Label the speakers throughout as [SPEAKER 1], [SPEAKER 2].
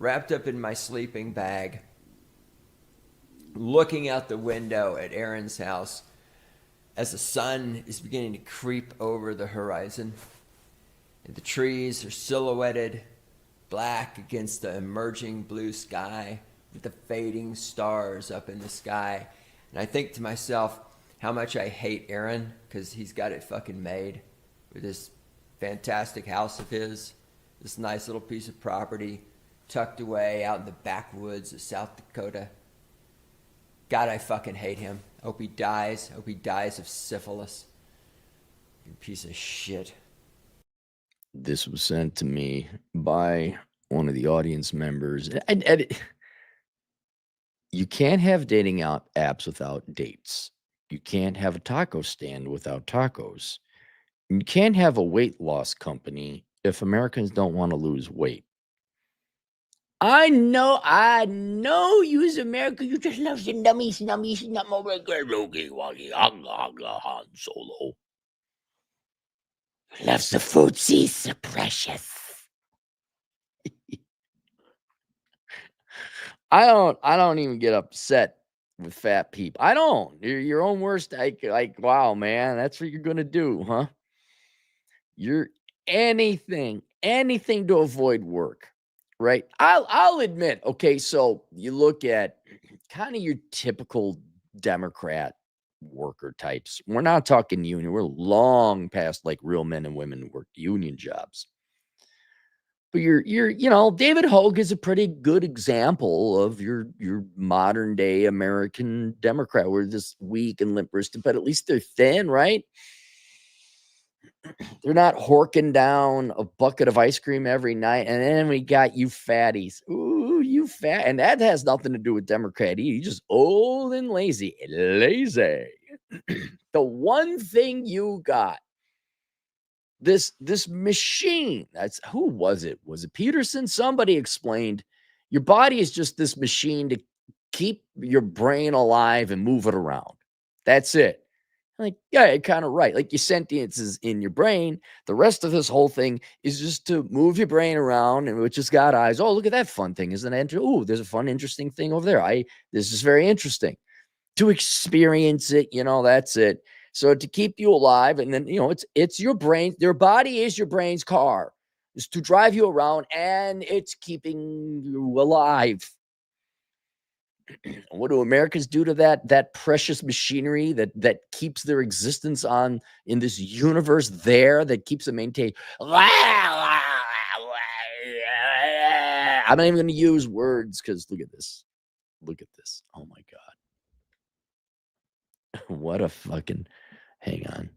[SPEAKER 1] wrapped up in my sleeping bag, looking out the window at Aaron's house as the sun is beginning to creep over the horizon. And the trees are silhouetted black against the emerging blue sky with the fading stars up in the sky. And I think to myself how much I hate Aaron because he's got it fucking made with this fantastic house of his, this nice little piece of property tucked away out in the backwoods of South Dakota. God, I fucking hate him. I hope he dies. I hope he dies of syphilis. You piece of shit.
[SPEAKER 2] This was sent to me by one of the audience members. You can't have dating out apps without dates. You can't have a taco stand without tacos. You can't have a weight loss company if Americans don't want to lose weight. I know you as America, you just love the nummies, not more Han Solo. Loves the foodsies, so precious. I don't even get upset with fat people. I don't. You're your own worst. Like, wow, man, that's what you're gonna do, huh? You're anything to avoid work, right? I'll admit. Okay, so you look at kind of your typical Democrat worker types. We're not talking union. We're long past like real men and women who work union jobs. But David Hogue is a pretty good example of your modern day American Democrat. We're this weak and limp wristed, but at least they're thin, right? They're not horking down a bucket of ice cream every night. And then we got you fatties. Ooh, you fat. And that has nothing to do with Democrat. You're just old and lazy. Lazy. The one thing you got, this machine. Who was it? Was it Peterson? Somebody explained your body is just this machine to keep your brain alive and move it around. That's it. Like, yeah, you're kind of right. Like your sentience is in your brain. The rest of this whole thing is just to move your brain around, and which has got eyes. Oh, look at that fun thing. Isn't it? Oh, there's a fun, interesting thing over there. This is very interesting. To experience it, that's it. So to keep you alive, and then it's your brain. Your body is your brain's car. It's to drive you around, and it's keeping you alive. What do Americans do to that precious machinery that keeps their existence on in this universe there, that keeps them maintained? I'm not even going to use words because look at this. Look at this. Oh my God. What a fucking, hang on.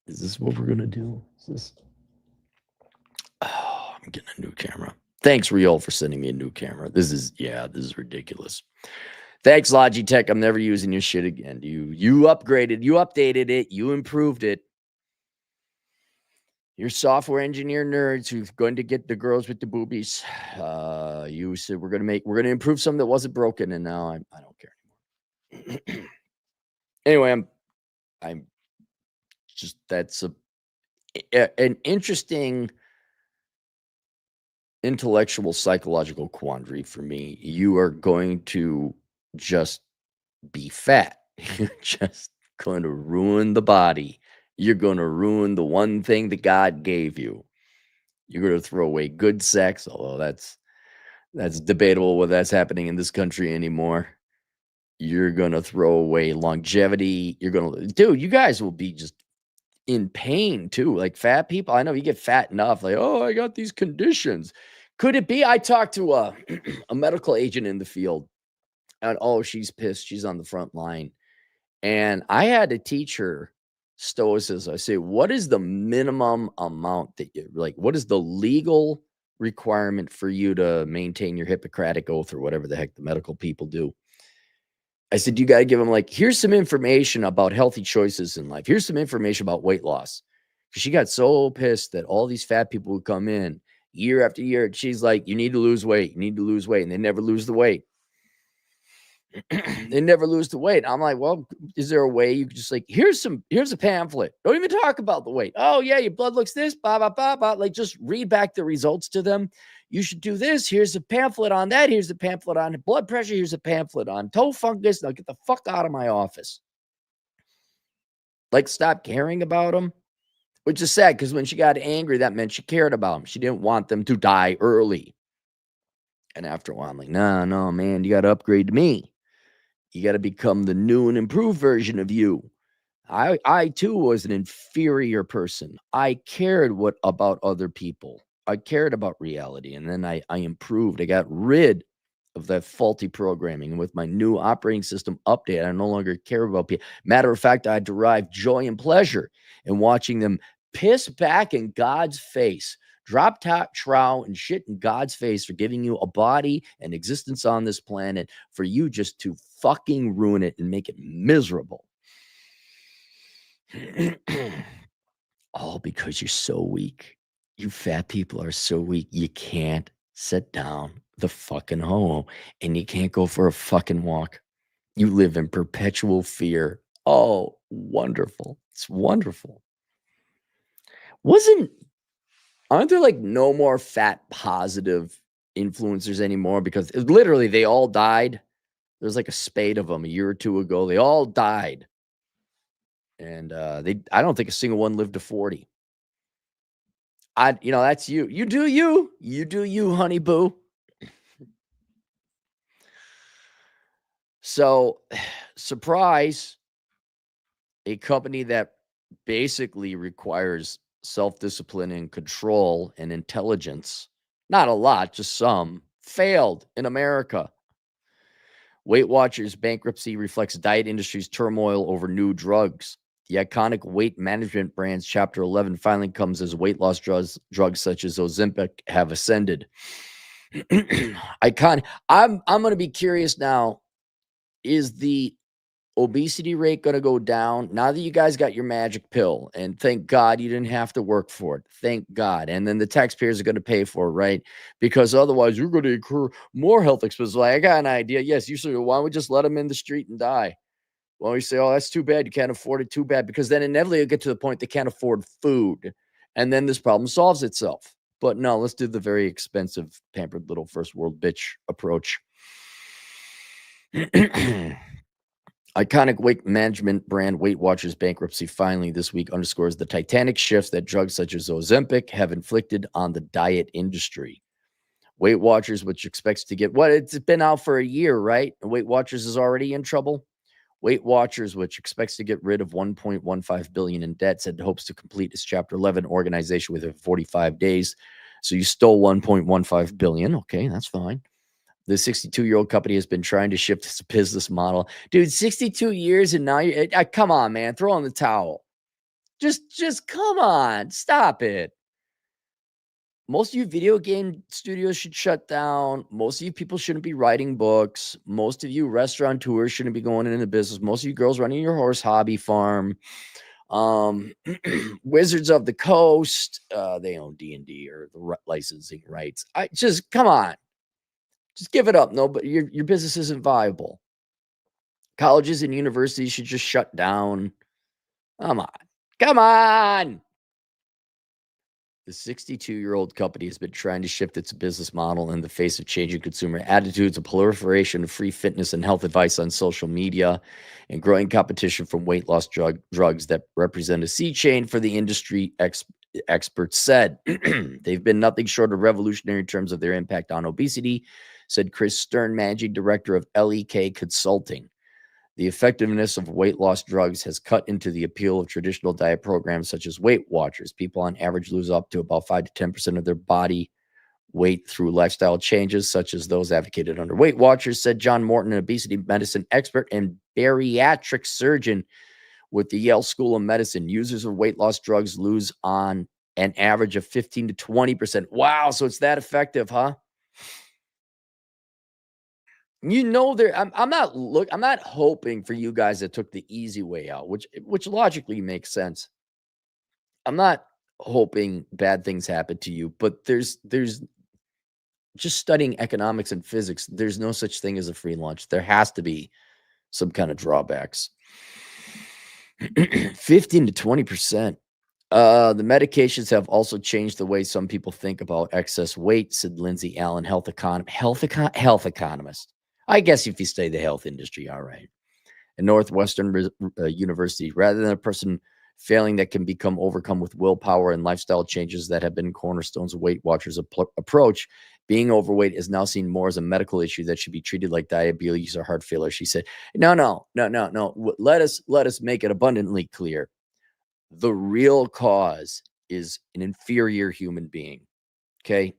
[SPEAKER 2] Is this what we're going to do? Is this? Oh, I'm getting a new camera. Thanks, Riol, for sending me a new camera. This is ridiculous. Thanks, Logitech. I'm never using your shit again. You upgraded, you updated it, you improved it. You're software engineer nerds who's going to get the girls with the boobies. You said we're gonna improve something that wasn't broken, and now I don't care anymore. Anyway, I'm just that's an interesting intellectual psychological quandary for me. You are going to just be fat. You're just going to ruin the body. You're going to ruin the one thing that God gave you. You're going to throw away good sex, although that's debatable whether that's happening in this country anymore. You're going to throw away longevity. Dude, you guys will be just in pain too. Like fat people, I know you get fat enough, like, oh, I got these conditions. Could it be? I talked to a medical agent in the field, and she's pissed. She's on the front line. And I had to teach her stoicism. I say, what is the minimum amount that you like? What is the legal requirement for you to maintain your Hippocratic oath or whatever the heck the medical people do? I said, you got to give them here's some information about healthy choices in life. Here's some information about weight loss. Because she got so pissed that all these fat people would come in year after year. And she's like, you need to lose weight. You need to lose weight. And they never lose the weight. They never lose the weight. I'm like, well, is there a way you could just like, here's a pamphlet. Don't even talk about the weight. Oh yeah, your blood looks this, blah, blah, blah, blah. Like just read back the results to them. You should do this. Here's a pamphlet on that. Here's a pamphlet on blood pressure. Here's a pamphlet on toe fungus. Now get the fuck out of my office. Like, stop caring about them. Which is sad because when she got angry, that meant she cared about them. She didn't want them to die early. And after a while, I'm like, no, man, you got to upgrade to me. You got to become the new and improved version of you. I too was an inferior person. I cared about other people. I cared about reality. And then I improved. I got rid of that faulty programming. And with my new operating system update, I no longer care about people. Matter of fact, I derive joy and pleasure in watching them piss back in God's face, drop top trow and shit in God's face for giving you a body and existence on this planet for you just to fucking ruin it and make it miserable. All because you're so weak. You fat people are so weak. You can't sit down the fucking home and you can't go for a fucking walk. You live in perpetual fear. Oh, wonderful. It's wonderful. Aren't there like no more fat positive influencers anymore? Because literally they all died. There's like a spate of them a year or two ago. They all died. And I don't think a single one lived to 40. That's you. You do you. You do you, honey boo. So, surprise, a company that basically requires self-discipline and control and intelligence, not a lot, just some, failed in America. Weight Watchers bankruptcy reflects diet industry's turmoil over new drugs. The iconic weight management brand's Chapter 11 finally comes as weight loss drugs such as Ozempic have ascended. I'm going to be curious now. Is the obesity rate going to go down now that you guys got your magic pill? And thank God you didn't have to work for it. Thank God. And then the taxpayers are going to pay for it, right? Because otherwise you're going to incur more health expenses. Like, I got an idea. Yes, you say, why don't we just let them in the street and die? Well, you say, oh, that's too bad. You can't afford it. Too bad. Because then inevitably you'll get to the point they can't afford food. And then this problem solves itself. But no, let's do the very expensive, pampered little first world bitch approach. Iconic weight management brand Weight Watchers bankruptcy finally this week underscores the titanic shifts that drugs such as Ozempic have inflicted on the diet industry. Weight Watchers, which expects to get it's been out for a year, right? And Weight Watchers is already in trouble. Weight Watchers, which expects to get rid of $1.15 billion in debt, said it hopes to complete its Chapter 11 organization within 45 days. So you stole $1.15 billion. Okay, that's fine. The 62-year-old company has been trying to shift its business model. Dude, 62 years and now you're come on, man, throw in the towel. Just come on, stop it. Most of you video game studios should shut down. Most of you people shouldn't be writing books. Most of you restaurateurs shouldn't be going into business. Most of you girls running your horse hobby farm. Wizards of the Coast, they own D&D or the licensing rights. Come on. Just give it up. No, but your business isn't viable. Colleges and universities should just shut down. Come on. Come on. The 62-year-old company has been trying to shift its business model in the face of changing consumer attitudes, a proliferation of free fitness and health advice on social media, and growing competition from weight loss drugs that represent a sea change for the industry, experts said. They've been nothing short of revolutionary in terms of their impact on obesity, said Chris Stern, managing director of LEK Consulting. The effectiveness of weight loss drugs has cut into the appeal of traditional diet programs such as Weight Watchers. People on average lose up to about 5 to 10% of their body weight through lifestyle changes, such as those advocated under Weight Watchers, said John Morton, an obesity medicine expert and bariatric surgeon with the Yale School of Medicine. Users of weight loss drugs lose on an average of 15 to 20%. Wow, so it's that effective, huh? I'm not hoping for you guys that took the easy way out, which logically makes sense. I'm not hoping bad things happen to you, but there's just studying economics and physics, there's no such thing as a free lunch. There has to be some kind of drawbacks. 15 to 20%. The medications have also changed the way some people think about excess weight, said Lindsay Allen, health economist. I guess if you study the health industry, all right. At Northwestern University, rather than a person failing that can become overcome with willpower and lifestyle changes that have been cornerstones of Weight Watchers' approach, being overweight is now seen more as a medical issue that should be treated like diabetes or heart failure. She said, no. Let us make it abundantly clear. The real cause is an inferior human being. Okay.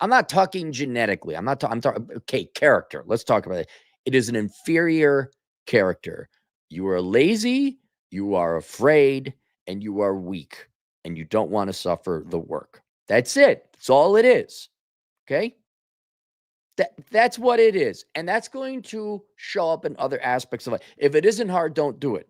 [SPEAKER 2] I'm not talking genetically. I'm talking, okay, character. Let's talk about it. It is an inferior character. You are lazy, you are afraid, and you are weak, and you don't want to suffer the work. That's it. That's all it is. Okay. That's what it is. And that's going to show up in other aspects of life. If it isn't hard, don't do it.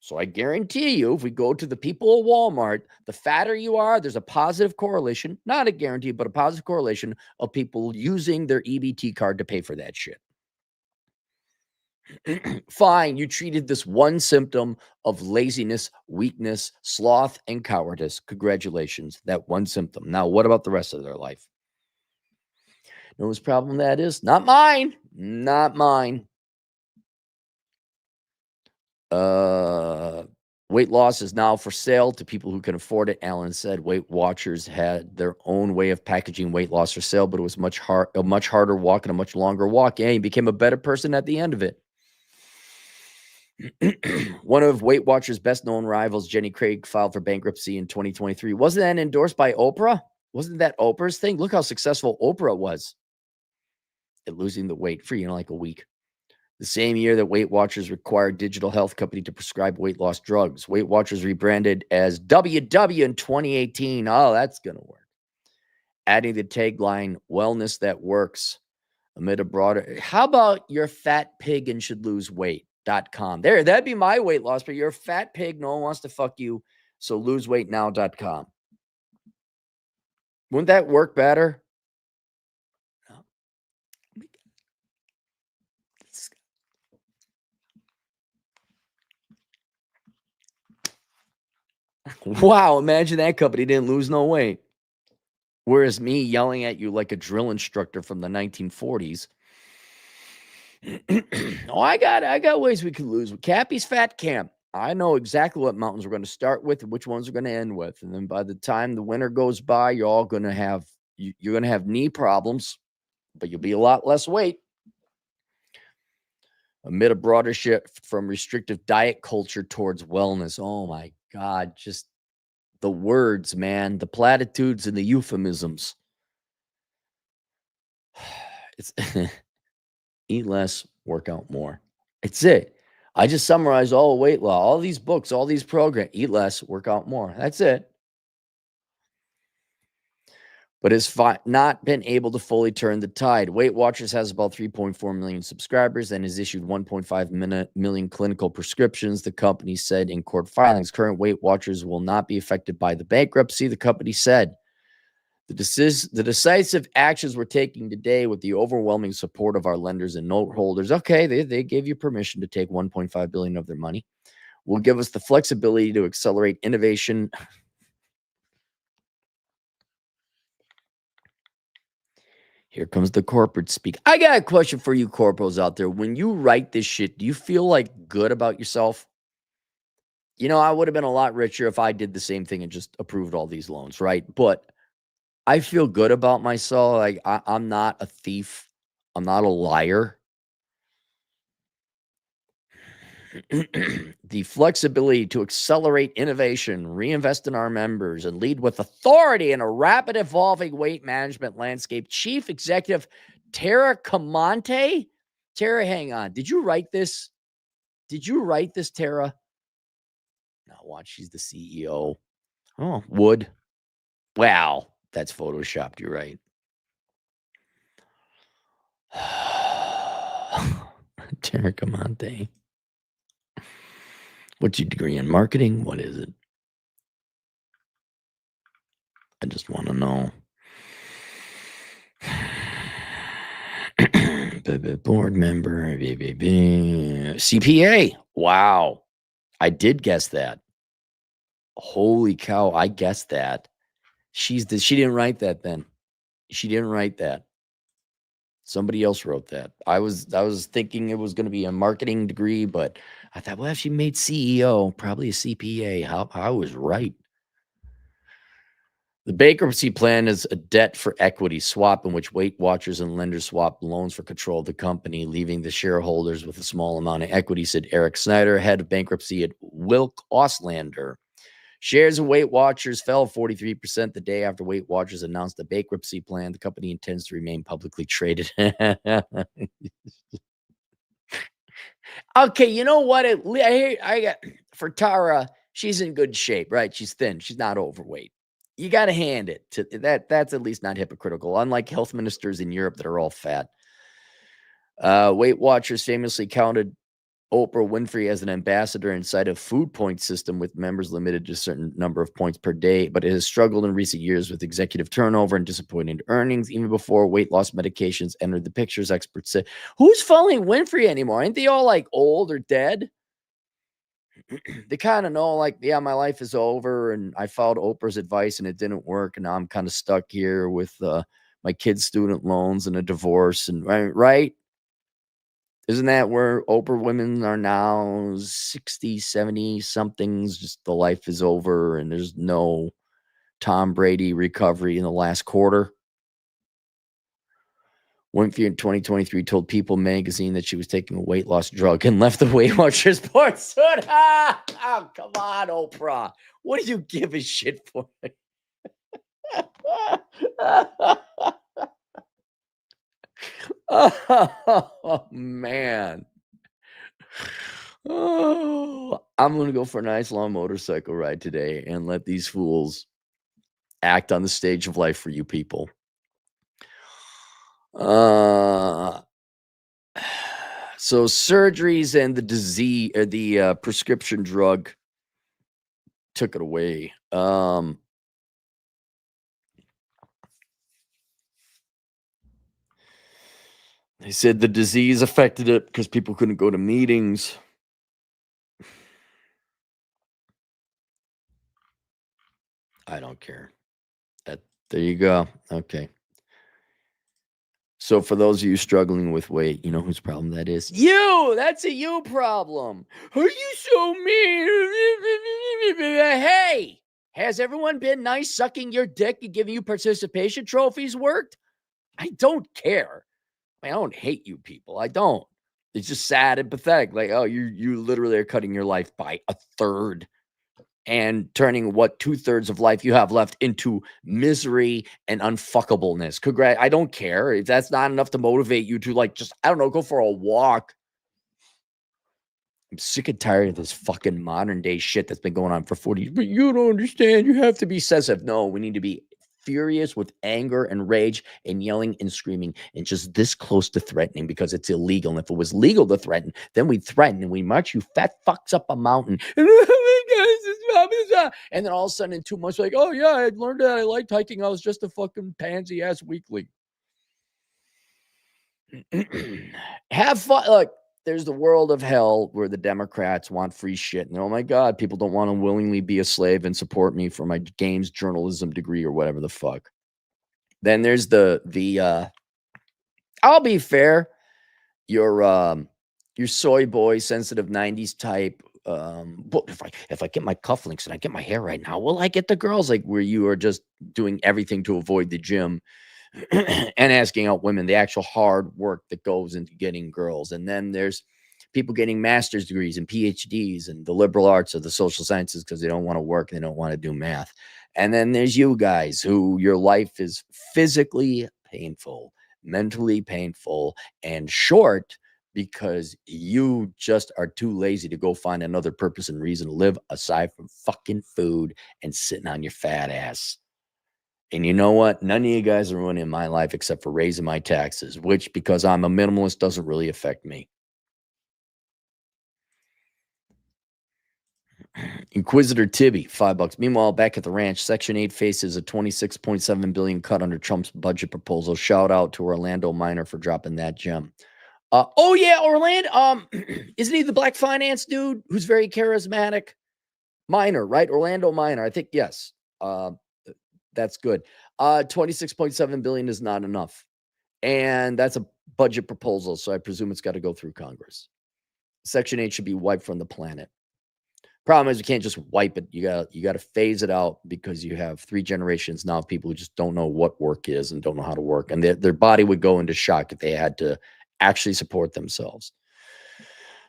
[SPEAKER 2] So I guarantee you, if we go to the people of Walmart, the fatter you are, there's a positive correlation, not a guarantee, but a positive correlation of people using their EBT card to pay for that shit. Fine, you treated this one symptom of laziness, weakness, sloth, and cowardice. Congratulations, that one symptom. Now, what about the rest of their life? You know whose problem that is? Not mine. Not mine. Weight loss is now for sale to people who can afford it. Allen said Weight Watchers had their own way of packaging weight loss for sale, but it was a much harder walk and a much longer walk. Yeah, he became a better person at the end of it. One of Weight Watchers' best-known rivals, Jenny Craig, filed for bankruptcy in 2023. Wasn't that endorsed by Oprah? Wasn't that Oprah's thing? Look how successful Oprah was at losing the weight for, like a week. The same year that Weight Watchers required digital health company to prescribe weight loss drugs. Weight Watchers rebranded as WW in 2018. Oh, that's going to work. Adding the tagline, wellness that works, amid a broader, how about you're fat pig and should lose weight.com? There, that'd be my weight loss, but you're a fat pig. No one wants to fuck you. So loseweightnow.com. Wouldn't that work better? Wow, imagine that company didn't lose no weight. Whereas me yelling at you like a drill instructor from the 1940s. Oh, I got ways we could lose. Cappy's Fat Camp. I know exactly what mountains we're going to start with and which ones we're going to end with. And then by the time the winter goes by, you're all going to have you're going to have knee problems, but you'll be a lot less weight. Amid a broader shift from restrictive diet culture towards wellness. Oh my God, just the words, man, the platitudes and the euphemisms. It's eat less, work out more. It's it. I just summarized all weight loss, all these books, all these programs. Eat less, work out more. That's it. But it's not been able to fully turn the tide. Weight Watchers has about 3.4 million subscribers and has issued 1.5 million clinical prescriptions. The company said in court filings, current Weight Watchers will not be affected by the bankruptcy. The company said the decisive actions we're taking today with the overwhelming support of our lenders and note holders. Okay, they gave you permission to take 1.5 billion of their money. Will give us the flexibility to accelerate innovation. Here comes the corporate speak. I got a question for you corporals out there. When you write this shit, do you feel like good about yourself? I would have been a lot richer if I did the same thing and just approved all these loans, right? But I feel good about myself. Like I'm not a thief. I'm not a liar. The flexibility to accelerate innovation, reinvest in our members, and lead with authority in a rapid evolving weight management landscape. Chief Executive Tara Camonte. Tara, hang on. Did you write this? Tara? No, watch. She's the CEO. Oh, Wood. Wow. That's photoshopped. You're right. Tara Camonte. What's your degree in marketing? What is it? I just want to know. Board member, CPA. Wow. I did guess that. Holy cow, I guessed that. She didn't write that then. She didn't write that. Somebody else wrote that. I was thinking it was going to be a marketing degree, but I thought, well, if she made CEO, probably a CPA. I was right. The bankruptcy plan is a debt for equity swap in which Weight Watchers and lenders swap loans for control of the company, leaving the shareholders with a small amount of equity, said Eric Snyder, head of bankruptcy at Wilk Auslander. Shares of Weight Watchers fell 43% the day after Weight Watchers announced the bankruptcy plan. The company intends to remain publicly traded. Okay, you know what? I got for Tara, she's in good shape, right? She's thin. She's not overweight. You got to hand it to that. That's at least not hypocritical. Unlike health ministers in Europe that are all fat. Weight Watchers famously counted Oprah Winfrey as an ambassador inside a food point system with members limited to a certain number of points per day, but it has struggled in recent years with executive turnover and disappointing earnings. Even before weight loss medications entered the pictures, experts say, who's following Winfrey anymore? Ain't they all like old or dead? They kind of know, like, yeah, my life is over and I followed Oprah's advice and it didn't work. And now I'm kind of stuck here with my kids' student loans and a divorce. And right? Isn't that where Oprah women are now? 60, 70 somethings, just the life is over and there's no Tom Brady recovery in the last quarter. Winfrey in 2023 told People magazine that she was taking a weight loss drug and left the Weight Watchers board. Oh, come on, Oprah. What do you give a shit for? Oh, man. Oh, I'm going to go for a nice long motorcycle ride today and let these fools act on the stage of life for you people. So surgeries and the disease, the prescription drug took it away. They said the disease affected it because people couldn't go to meetings. I don't care. There you go. Okay. So for those of you struggling with weight, you know whose problem that is? You! That's a you problem. Are you so mean? Hey! Has everyone been nice sucking your dick and giving you participation trophies worked? I don't care. I don't hate you people. I don't. It's just sad and pathetic. Like, oh, you literally are cutting your life by a third and turning what 2/3 of life you have left into misery and unfuckableness. I don't care if that's not enough to motivate you to, like, just, I don't know, go for a walk. I'm sick and tired of this fucking modern day shit that's been going on for 40 years. But you don't understand. You have to be sensitive. No, we need to be furious with anger and rage and yelling and screaming and just this close to threatening because it's illegal. And if it was legal to threaten, then we'd threaten and we march you fat fucks up a mountain. And then all of a sudden in 2 months, like, oh yeah, I learned that I liked hiking. I was just a fucking pansy ass weakling. Have fun. Look, there's the world of hell where the Democrats want free shit. And oh my God, people don't want to willingly be a slave and support me for my games journalism degree or whatever the fuck. Then there's the I'll be fair, your soy boy, sensitive 90s type. But if I get my cufflinks and I get my hair right now, will I get the girls? Like, where you are just doing everything to avoid the gym and asking out women, the actual hard work that goes into getting girls. And then there's people getting master's degrees and PhDs and the liberal arts or the social sciences because they don't want to work and they don't want to do math. And then there's you guys who your life is physically painful, mentally painful, and short because you just are too lazy to go find another purpose and reason to live aside from fucking food and sitting on your fat ass. And you know what? None of you guys are ruining my life except for raising my taxes, which, because I'm a minimalist, doesn't really affect me. Inquisitor Tibby, $5. Meanwhile, back at the ranch, Section 8 faces a $26.7 billion cut under Trump's budget proposal. Shout out to Orlando Minor for dropping that gem. Oh yeah, Orlando. Isn't he the black finance dude who's very charismatic? Minor, right? Orlando Minor. I think yes. That's good. 26.7 billion is not enough. And that's a budget proposal, so I presume it's got to go through Congress. Section 8 should be wiped from the planet. Problem is you can't just wipe it. You got to phase it out because you have 3 generations now of people who just don't know what work is and don't know how to work. And their body would go into shock if they had to actually support themselves.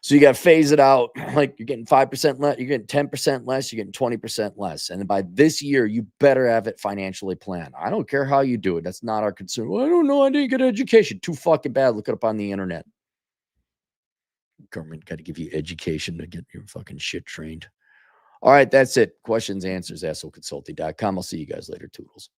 [SPEAKER 2] So you got to phase it out. Like you're getting 5% less, you're getting 10% less, you're getting 20% less. And by this year, you better have it financially planned. I don't care how you do it. That's not our concern. Well, I don't know. I didn't get education. Too fucking bad. Look it up on the internet. Government got to give you education to get your fucking shit trained. All right, that's it. Questions, answers, assholeconsulting.com. I'll see you guys later, Toodles.